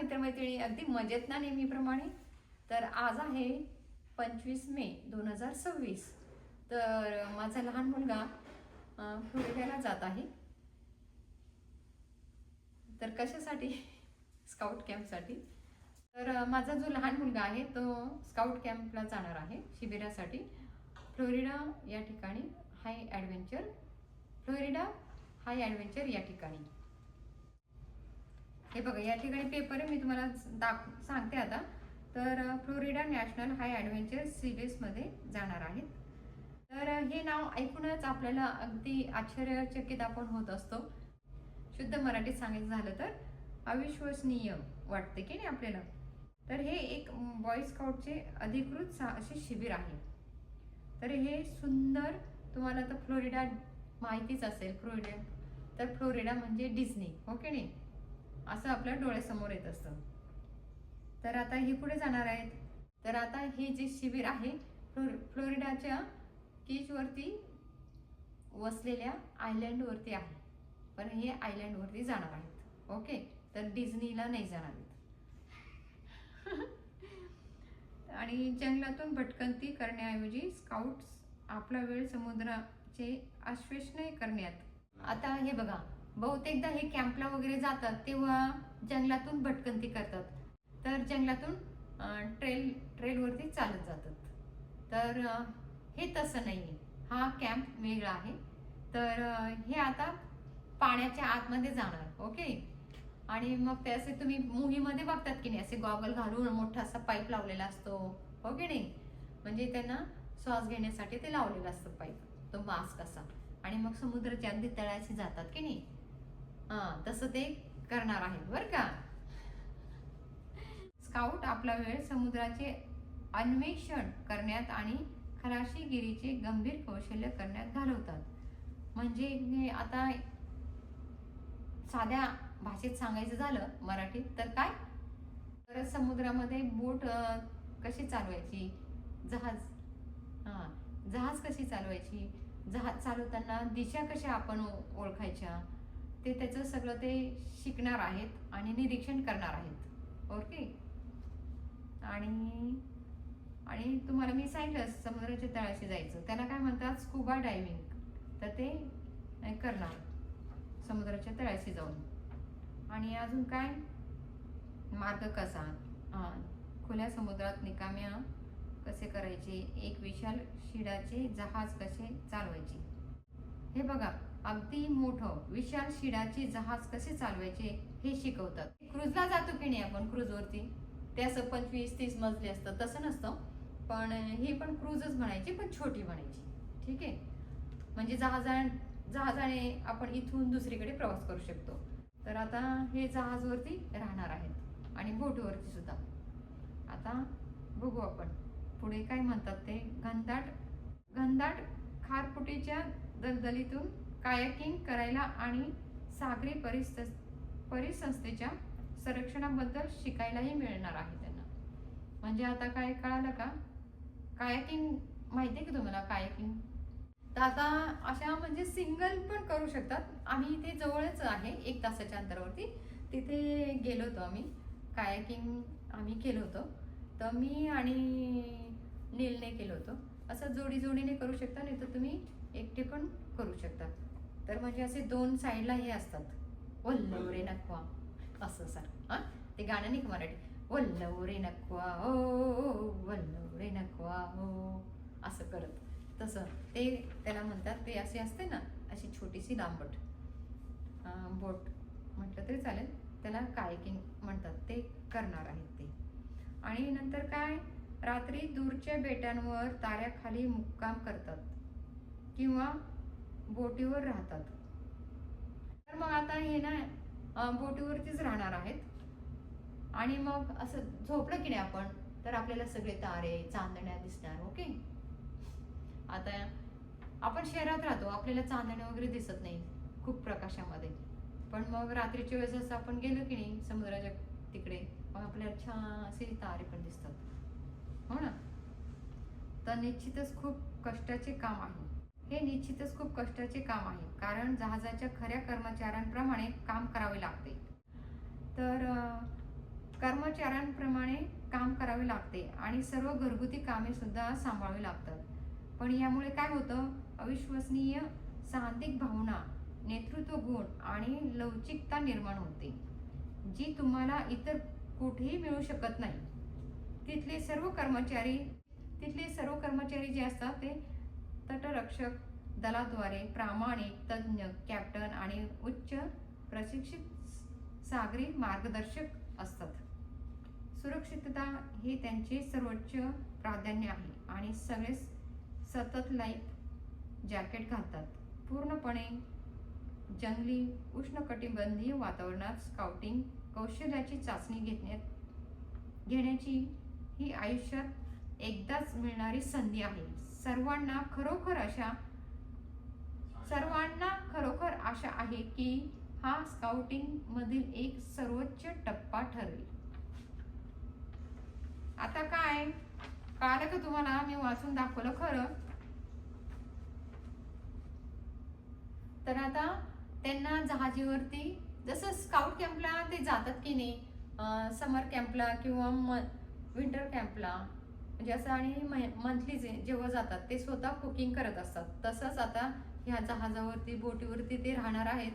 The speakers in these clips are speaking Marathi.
मित्रमैत्रिणी, अगदी मजेत ना नेहमीप्रमाणे. तर आज आहे 25 मे 2026. तर माझा लहान मुलगा फ्लोरिडाला जात आहे. तर कशासाठी? स्काउट कॅम्पसाठी. तर माझा जो लहान मुलगा आहे तो स्काउट कॅम्पला जाणार आहे, शिबिरासाठी. फ्लोरिडा या ठिकाणी हाय ॲडव्हेंचर, फ्लोरिडा हाय ॲडव्हेंचर या ठिकाणी. हे बघा, या ठिकाणी पेपर आहे, मी तुम्हाला सांगते आता. तर फ्लोरिडा नॅशनल हाय ॲडव्हेंचर सिरीजमध्ये जाणार आहेत. तर हे नाव ऐकूनच आपल्याला अगदी आश्चर्यचकित आपण होत असतो. शुद्ध मराठीत सांगायचं झालं तर अविश्वसनीय वाटते की नाही आपल्याला. तर हे एक बॉय स्काउटचे अधिकृत असे शिबिर आहे. तर हे सुंदर, तुम्हाला तर फ्लोरिडा माहितीच असेल. फ्लोरिडा म्हणजे डिझनी, हो की नाही, असं आपल्या डोळ्यासमोर येत असतं. तर आता हे कुठे जाणार आहेत? तर आता हे जे शिबिर आहे फ्लोरिडाच्या कीजवरती वसलेल्या आयलँडवरती आहे. पण हे आयलँडवरती जाणार आहेत, ओके. तर डिझनीला नाही जाणार आहेत. आणि जंगलातून भटकंती करण्याऐवजी स्काउट्स आपला वेळ समुद्राचे आश्वेषण करण्यात. आता हे बघा, बहुतेकदा हे कॅम्पला वगैरे जातात तेव्हा जंगलातून भटकंती करतात. तर जंगलातून ट्रेलवरती चालत जातात. तर हे तसं नाही आहे, हा कॅम्प वेगळा आहे. तर हे आता पाण्याच्या आतमध्ये जाणार, ओके. आणि मग ते असे तुम्ही मूव्हीमध्ये बघतात की नाही, असे गॉगल घालून मोठा असा पाईप लावलेला असतो, हो की नाही. म्हणजे त्यांना श्वास घेण्यासाठी ते लावलेलं असतं पाईप, तो मास्क असा. आणि मग समुद्राच्या अगदी तळाशी जातात की नाही, तसं ते करणार आहे बरं का. स्काउट आपला वेळ समुद्राचे अन्वेषण करण्यात आणि खलाशीगिरीचे गंभीर कौशल्य करण्यात घालवतात. म्हणजे आता साध्या भाषेत सांगायचं झालं मराठीत तर काय, तर समुद्रामध्ये बोट कशी चालवायची, जहाज कशी चालवायची, जहाज चालवताना दिशा कशा आपण ओळखायच्या, ते त्याचं सगळं ते शिकणार आहेत आणि निरीक्षण करणार आहेत, ओके. आणि तुम्हाला मी सांगितलं समुद्राच्या तळाशी जायचं, त्याला काय म्हणतात, स्कुबा डायव्हिंग. तर ते करणार समुद्राच्या तळाशी जाऊन. आणि अजून काय, मार्ग कसा, खुल्या समुद्रात निकाम्या कसे करायचे, एक विशाल शिडाचे जहाज कसे चालवायचे. हे बघा, अगदी मोठं विशाल शिडाचे जहाज कसे चालवायचे हे शिकवतात. क्रूजला जातो की नाही आपण, क्रूजवरती ते असं 25-30 मजले असतं, तसं नसतं. पण ही पण क्रूजच म्हणायची, पण छोटी म्हणायची, ठीक आहे. म्हणजे जहाजाने आपण इथून दुसरीकडे प्रवास करू शकतो. तर आता हे जहाजवरती राहणार आहेत आणि बोटवरती सुद्धा. आता बघू आपण पुढे काय म्हणतात ते. घनदाट खारफुटीच्या दलदलीतून कायाकिंग करायला आणि सागरी परिसंस्थेच्या संरक्षणाबद्दल शिकायलाही मिळणार आहे त्यांना. म्हणजे आता काय कळालं का, कायाकिंग माहिती आहे की तुम्हाला, कायाकिंग. तर आता अशा म्हणजे सिंगल पण करू शकतात. आम्ही इथे जवळच आहे, 1 तासाच्या अंतरावरती, तिथे गेलो होतो आम्ही. कायाकिंग आम्ही केलं होतं. तर मी आणि नीलने केलं होतं. असं जोडीने करू शकता, नाही तर तुम्ही एकटे पण करू शकता. तर म्हणजे असे 2 साईडला हे असतात, वल्लव नक्वा असं सर, ते गाणं नाही का मराठी, वल्लव नक्वा ओ वल्लव नक्वा ओ, असं करत तसं ते त्याला म्हणतात. ते असे असते ना, अशी छोटीशी लांबट बोट म्हटलं तरी चालेल, त्याला कायाकिंग म्हणतात. ते करणार आहेत ते. आणि नंतर काय, रात्री दूरच्या बेटांवर ताऱ्याखाली मुक्काम करतात किंवा बोटीवर राहतात. तर मग आता हे ना बोटीवरतीच राहणार आहेत. आणि मग असं झोपलं की नाही आपण, तर आपल्याला सगळे तारे चांदण्या दिसणार, ओके. आता आपण शहरात राहतो, आपल्याला चांदण्या वगैरे दिसत नाही खूप प्रकाशामध्ये. पण मग रात्रीच्या वेळेस असं आपण गेलो की नाही समुद्राच्या तिकडे, मग आपल्याला छान असे तारे पण दिसतात, हो ना. तर निश्चितच खूप कष्टाचे काम आहे हे, निश्चितच खूप कष्टाचे काम आहे, कारण जहाजाच्या खऱ्या कर्मचाऱ्यांप्रमाणे काम करावे लागते. तर कर्मचाऱ्यांप्रमाणे काम करावे लागते आणि सर्व घरगुती कामे सुद्धा सांभाळावी लागतात. पण यामुळे काय होतं, अविश्वसनीय सांघिक भावना, नेतृत्व गुण आणि लवचिकता निर्माण होते, जी तुम्हाला इतर कुठेही मिळू शकत नाही. तिथले सर्व कर्मचारी जे असतात ते तटरक्षक दलाद्वारे प्रामाणिक, तज्ञ, कॅप्टन आणि उच्च प्रशिक्षित सागरी मार्गदर्शक असतात. सुरक्षितता हे त्यांचे सर्वोच्च प्राधान्य आहे आणि सगळे सतत लाईफ जॅकेट घालतात. पूर्णपणे जंगली उष्णकटिबंधीय वातावरणात स्काउटिंग कौशल्याची चाचणी घेण्याची ही आयुष्यात एकदाच मिळणारी संधी आहे. सर्वांना खरोखर आशा आहे की हा स्काउटिंग मधील एक सर्वोच्च टप्पा ठरेल. आता काय कळलं का तुम्हाला? मी वाचून दाखवलं खरं. तर आता त्यांना जहाजीवरती जसं स्काउट कॅम्पला ते जातात की नाही, समर कॅम्पला किंवा विंटर कॅम्पला म्हणजे असं, आणि मंथली जेव्हा जातात ते स्वतः कुकिंग करत असतात. तसंच आता ह्या जहाजावरती बोटीवरती ते राहणार आहेत,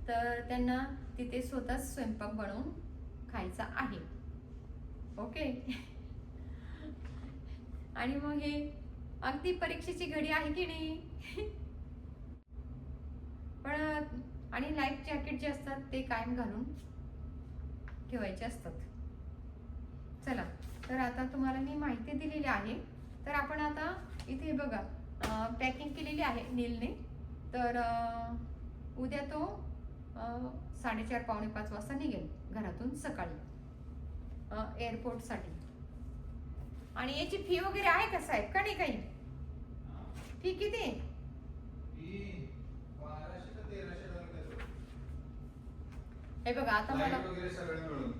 तर त्यांना तिथे स्वतः स्वयंपाक बनवून खायचा आहे. ओके. आणि मग हे अगदी परीक्षेची घडी आहे की नाही. पण आणि लाईफ जॅकेट जे असतात ते कायम घालून ठेवायचे असतात. चला, तर आता तुम्हाला मी माहिती दिलेली आहे. तर आपण आता इथे बघा पॅकिंग केलेली आहे नीलने. तर उद्या तो 4:30 पावणे 5 वाजता निघेल घरातून सकाळी एअरपोर्टसाठी. आणि याची फी वगैरे आहे का साहेब? का नाही काही फी? किती? हे बघा आता मला वगैरे सगळं मिळून,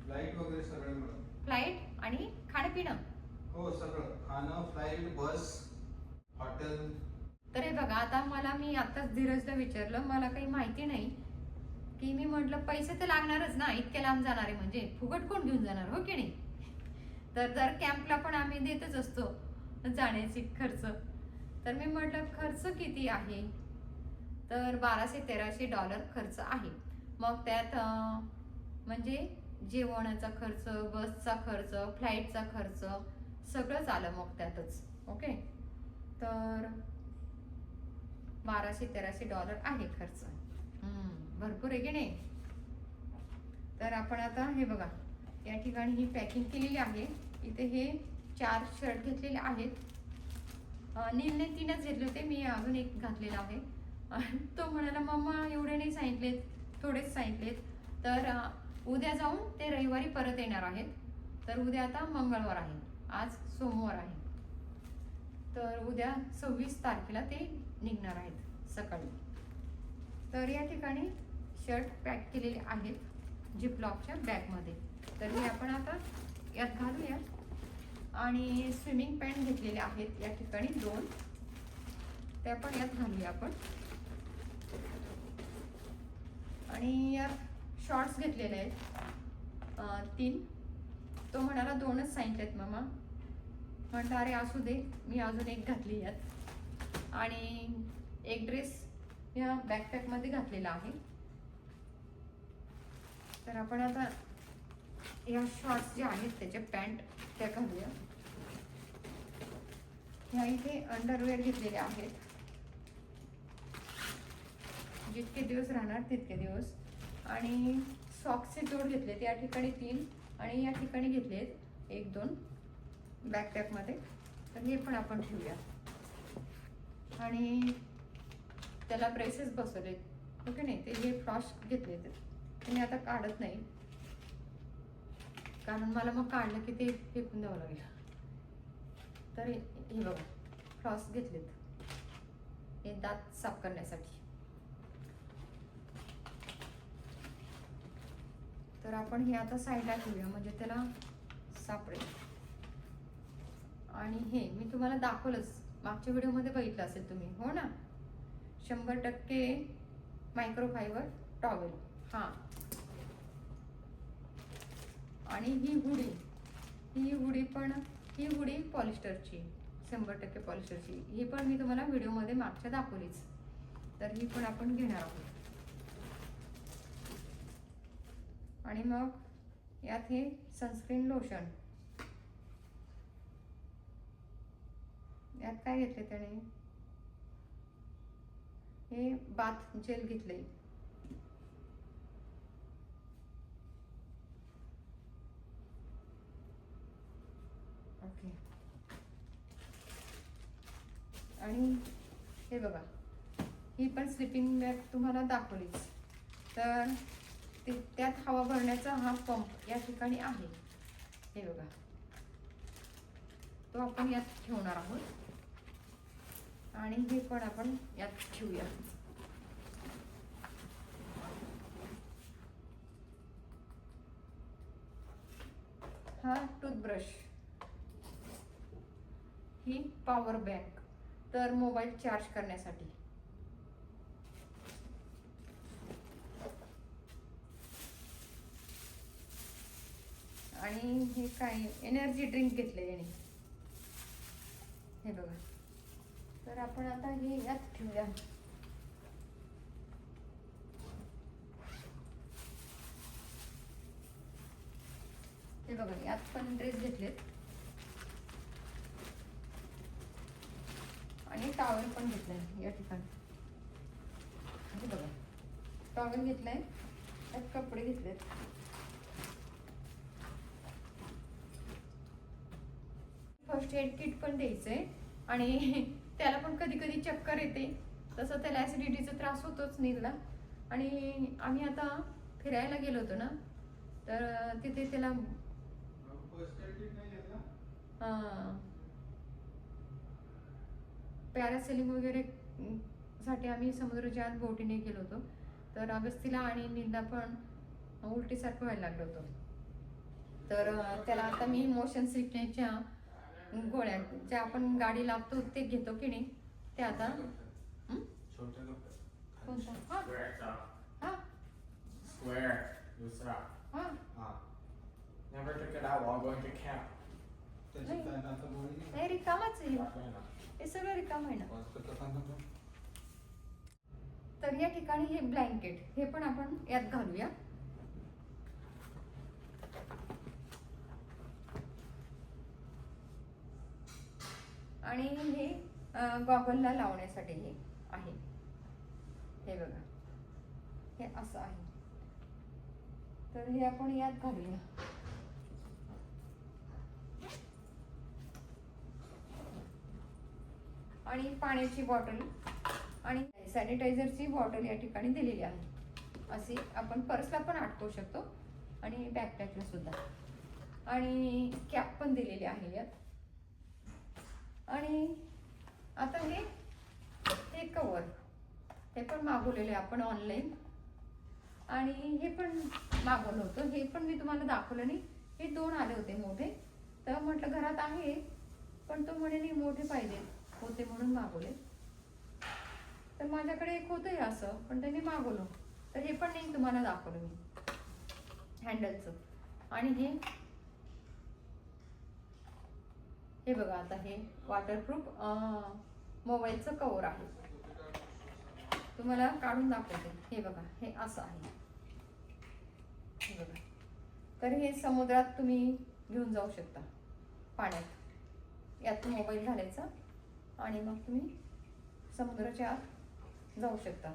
फ्लाईट वगैरे सगळं मिळून, फ्लाईट आणि खाणं पिणं, हो सगळं, खाणं, फ्लाईट, बस, हॉटेल. तर हे बघा आता मी आताच धीरजला विचारलं, मला काही माहिती नाही, की मी म्हटलं पैसे तर लागणारच ना, इतक्या लांब जाणार आहे म्हणजे फुकट कोण घेऊन जाणार, हो की नाही. तर दर कॅम्पला पण आम्ही देतच असतो जाण्याची खर्च. तर मी म्हटलं खर्च किती आहे, तर $1200-1300 खर्च आहे. मग त्यात म्हणजे जेवणाचा खर्च, बसचा खर्च, फ्लाईटचा खर्च सगळंच आलं मग त्यातच. ओके. तर $1200-1300 आहे खर्च. भरपूर आहे की नाही. तर आपण आता हे बघा या ठिकाणी ही पॅकिंग केलेली आहे. इथे हे 4 शर्ट घेतलेले आहेत. नीलने 3च घेतले होते, मी अजून एक घातलेला आहे. तो म्हणाला मम्मा एवढे नाही सांगितलेत, थोडेच सांगितलेत. तर उद्या जाऊन ते रविवारी परत येणार आहेत. तर उद्या आता मंगळवार आहे, आज सोमवार आहे. तर उद्या 26 तारखेला ते निघणार आहेत सकाळी. तर या ठिकाणी शर्ट पॅक केलेले आहेत जिपलॉकच्या बॅगमध्ये. तर हे आपण आता यात घालूया. आणि स्विमिंग पॅन्ट घेतलेले आहेत या ठिकाणी 2, त्या पण यात घालूया आपण. आणि यात शॉर्ट्स घेतलेले आहेत 3. तो म्हणाला 2च सांगितलेत मामा. म्हटलं अरे असू दे, मी अजून एक घातली यात. आणि एक ड्रेस या बॅकपॅकमध्ये घातलेला आहे. तर आपण आता या शॉर्ट्स जे आहेत त्याचे पॅन्ट त्या घालूया. ह्या इथे अंडरवेअर घेतलेले आहेत, जितके दिवस राहणार तितके दिवस. आणि सॉक्सचे जोड घेतलेत या ठिकाणी 3 आणि या ठिकाणी घेतलेत 1-2 बॅकपॅकमध्ये. तर हे पण आपण ठेवूया. आणि त्याला ब्रेसेस बसवलेत, ओके नाही. ते हे फ्लॉस घेतले ते मी आता काढत नाही, कारण मला मग काढलं की ते फेकून द्यावं लागेल. तर हे बघा फ्लॉस घेतलेत, हे दात साफ करण्यासाठी. तर आपण हे आता साईडला ठेवूया म्हणजे त्याला सापडेल. आणि हे मी तुम्हाला दाखवलंच, मागच्या व्हिडिओमध्ये बघितलं असेल तुम्ही, हो ना. 100% मायक्रोफायबर टॉवेल. हां, आणि ही हुडी पॉलिस्टरची, 100% पॉलिस्टरची. ही पण मी तुम्हाला व्हिडिओमध्ये मागच्या दाखवलीच. तर ही पण आपण घेणार आहोत. आणि मग यात हे सनस्क्रीन लोशन. यात काय घेतले त्याने, हे बाथ जेल घेतले. ओके. आणि हे बघा, ही पण स्लिपिंग बॅग तुम्हाला दाखवलीच. तर त्यात हवा भरण्याचा हा पंप या ठिकाणी आहे. हे बघा, तो आपण यात ठेवणार आहोत. आणि हे पण आपण यात ठेवूया. हा टूथब्रश, ही पॉवर बँक, तर मोबाईल चार्ज करण्यासाठी. आणि हे काय, एनर्जी ड्रिंक घेतले याने. हे बघा. तर आपण आता हे यात ठेवूया. हे बघा, यात पण ड्रेस घेतलेत आणि टॉवेल पण घेतलाय या ठिकाणी. हे बघा, टॉवेल घेतलाय, त्यात कपडे घेतलेत. फर्स्ट एड किट पण द्यायचंय. आणि त्याला पण कधी कधी चक्कर येते, तसं त्याला ऍसिडिटीचा त्रास होतोच नीलला. आणि आम्ही आता फिरायला गेलो होतो ना, तर तिथे त्याला पॅरासेलिंग वगैरे साठी आम्ही समुद्राच्या आत बोटीने गेलो होतो. तर अगस्तीला आणि नीलला पण उलटीसारखं व्हायला लागलं होतं. तर त्याला आता मी मोशन सिकनेसच्या गोळ्या, ज्या आपण गाडी लावतो ते घेतो की नाही, ते आता कोणता, हा Square, दूसरा. हा Never took it out while going to camp. त्याची काय ना आता गोळी नाही. नाही, रिकामाच आहे Right now. हे सगळं, रिकाम आहे ना. वाजता का सांगा तो? तर या ठिकाणी हे ब्लँकेट, हे पण आपण यात घालूया. आणि हे गॉगलला लावण्यासाठी हे आहे. हे बघा, हे असं आहे. तर हे आपण यात घालूया. आणि पाण्याची बॉटल आणि सॅनिटायझरची बॉटल या ठिकाणी दिलेली आहे. असे आपण पर्सला पण अटकवू शकतो आणि बॅकपॅकला सुद्धा. आणि कॅप पण दिलेली आहे यात. आणि आता हे कवर, हे पण मागवलेले आपण ऑनलाईन. आणि हे पण मागवलं होतं, हे पण मी तुम्हाला दाखवलं नाही. हे 2 आले होते मोठे. तर म्हटलं घरात आहे, पण तो म्हणे नाही मोठे पाहिजे होते म्हणून मागवले. तर माझ्याकडे एक होतं हे असं, पण त्यांनी मागवलं. तर हे पण नाही तुम्हाला दाखवलं मी हँडलचं. आणि हे बघा, आता हे वॉटरप्रूफ मोबाईलचं कवर आहे. तुम्हाला काढून दाखवते. हे बघा, हे असं आहे. हे बघा. तर हे समुद्रात तुम्ही घेऊन जाऊ शकता पाण्यात. यात मोबाईल घालायचा आणि मग तुम्ही समुद्राच्या आत जाऊ शकता.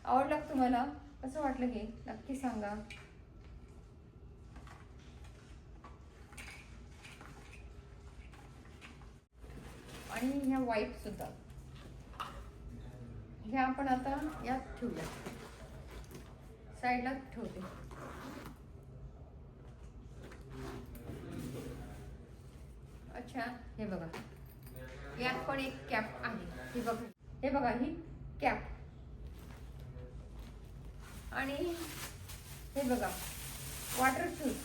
आवडलं का तुम्हाला? कसं वाटलं हे नक्की सांगा. आणि ह्या वाईप सुद्धा ह्या आपण आता यात ठेवूया, साईडला ठेवते. अच्छा, हे बघा, यात पण एक कॅप आहे. हे बघा ही कॅप. आणि हे बघा वॉटर शूज.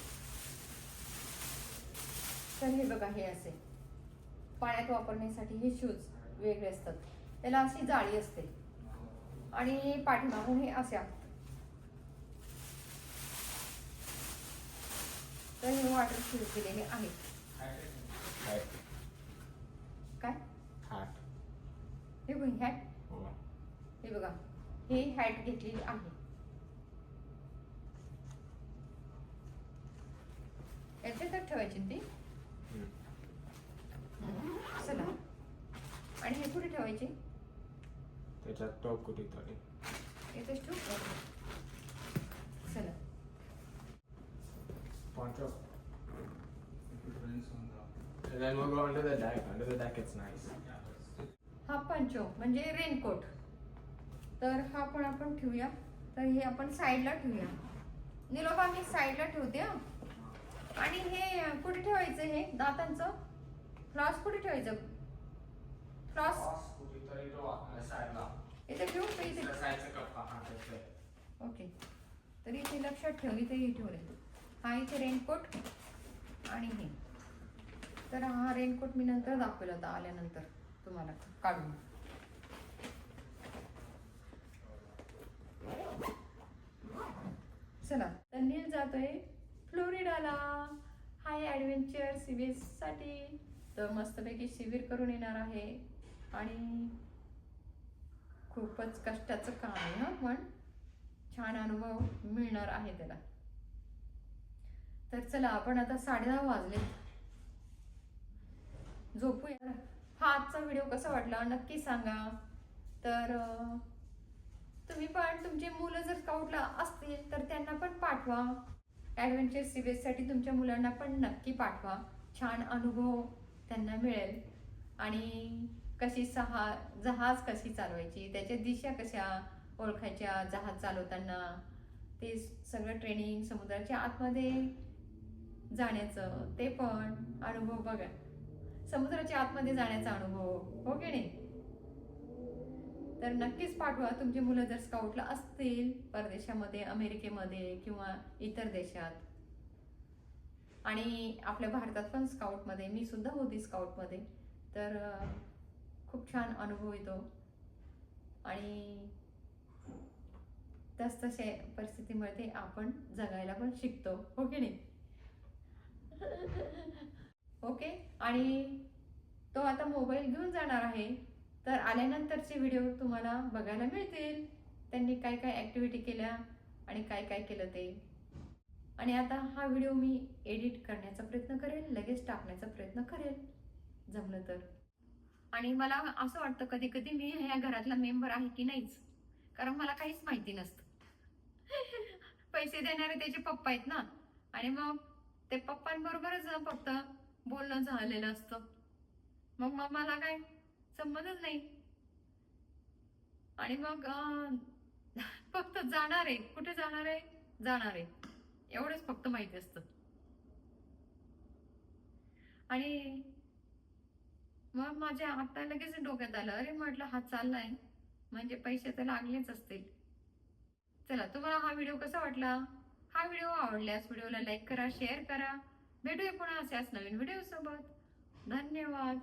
तर हे बघा, हे असे पाण्यात वापरण्यासाठी हे शूज वेगळे असतात. त्याला अशी जाळी असते आणि पाठीमागून हे असे असतात. तर हे वॉटर शूज दिलेले आहेत. Hat. काय Hat. हे बघ हॅट, Oh. हे बघा हे हॅट घेतलेली आहे. याच्यातच ठेवायची ना ती. चला, आणि हे कुठे ठेवायचे? त्याच्यात तो कुठेतरी. इथेच ठेवू का? चला, Poncho. It depends on the. And then we'll go under the deck. Under the deck it's nice. हा पंचो म्हणजे रेनकोट. तर हा पण आपण ठेवूया. तर हे आपण साईडला ठेवूया. निलोबा मी साईडला ठेवते हा. आणि हे कुठे ठेवायचं? हे दातांचं फ्लॉस कुठे ठेवायचं? फ्लॉस कुठेतरी तो साईडला. इथे ठेवू का इथे? साईडचा कप्पा हा त्याचे. ओके, तर इथे लक्षात ठेव, इथे हे ठेवले. हा इथे रेनकोट आणि हे. तर हा रेनकोट मी नंतर दाखवला होता आल्यानंतर तुम्हाला काढून. चला, तर नील जातोय फ्लोरिडाला. हाय ॲडव्हेंचर साठी. तर मस्तपैकी शिबिर करून येणार आहे आणि खूपच कष्टाचं काम आहे हा, पण छान अनुभव मिळणार आहे त्याला. तर चला, आपण आता 10:30 वाजले, झोपूया. हा आजचा व्हिडिओ कसा वाटला नक्की सांगा. तर तुम्ही पण तुमचे मुलं जर स्काउटला असतील तर त्यांना पण पाठवा. ॲडव्हेंचर साठी तुमच्या मुलांना पण नक्की पाठवा. छान अनुभव त्यांना मिळेल. आणि कशी जहाज कशी चालवायची, त्याच्या दिशा कशा ओळखायच्या जहाज चालवताना, ते सगळं ट्रेनिंग, समुद्राच्या आतमध्ये जाण्याचं ते पण अनुभव बघा. समुद्राच्या आतमध्ये जाण्याचा अनुभव, हो की नाही? तर नक्कीच पाठवा तुमची मुलं जर स्काउटला असतील परदेशामध्ये, अमेरिकेमध्ये किंवा इतर देशात. आणि आपल्या भारतात पण स्काउटमध्ये, मी सुद्धा होती स्काउटमध्ये. तर खूप छान अनुभव येतो आणि तसतशा परिस्थितीमध्ये आपण जगायला पण शिकतो, हो की नाही? ओके, आणि तो आता मोबाईल घेऊन जाणार आहे. तर आल्यानंतरचे व्हिडिओ तुम्हाला बघायला मिळतील. त्यांनी काय काय ॲक्टिव्हिटी केल्या आणि काय काय केलं ते. आणि आता हा व्हिडिओ मी एडिट करण्याचा प्रयत्न करेल, लगेच टाकण्याचा प्रयत्न करेल जमलं तर. आणि मला असं वाटतं कधी कधी मी ह्या घरातला मेंबर आहे की नाहीच, कारण मला काहीच माहिती नसतं. पैसे देणारे त्याचे पप्पा आहेत ना, आणि मग ते पप्पांबरोबरच फक्त बोलणं झालेलं असतं. मग मला काय संबंधच नाही. आणि मग फक्त जाणार आहे, कुठे जाणार आहे एवढंच फक्त माहिती असतं. आणि मग माझ्या आता लगेच डोक्यात आलं, अरे म्हटलं हा चाललाय म्हणजे पैसे तर लागलेच असतील. चला, तुम्हाला हा व्हिडिओ कसा वाटला? हा व्हिडिओ आवडल्यास व्हिडिओला लाईक करा, शेअर करा. भेटूया पुन्हा अशाच नवीन व्हिडिओ सोबत. धन्यवाद.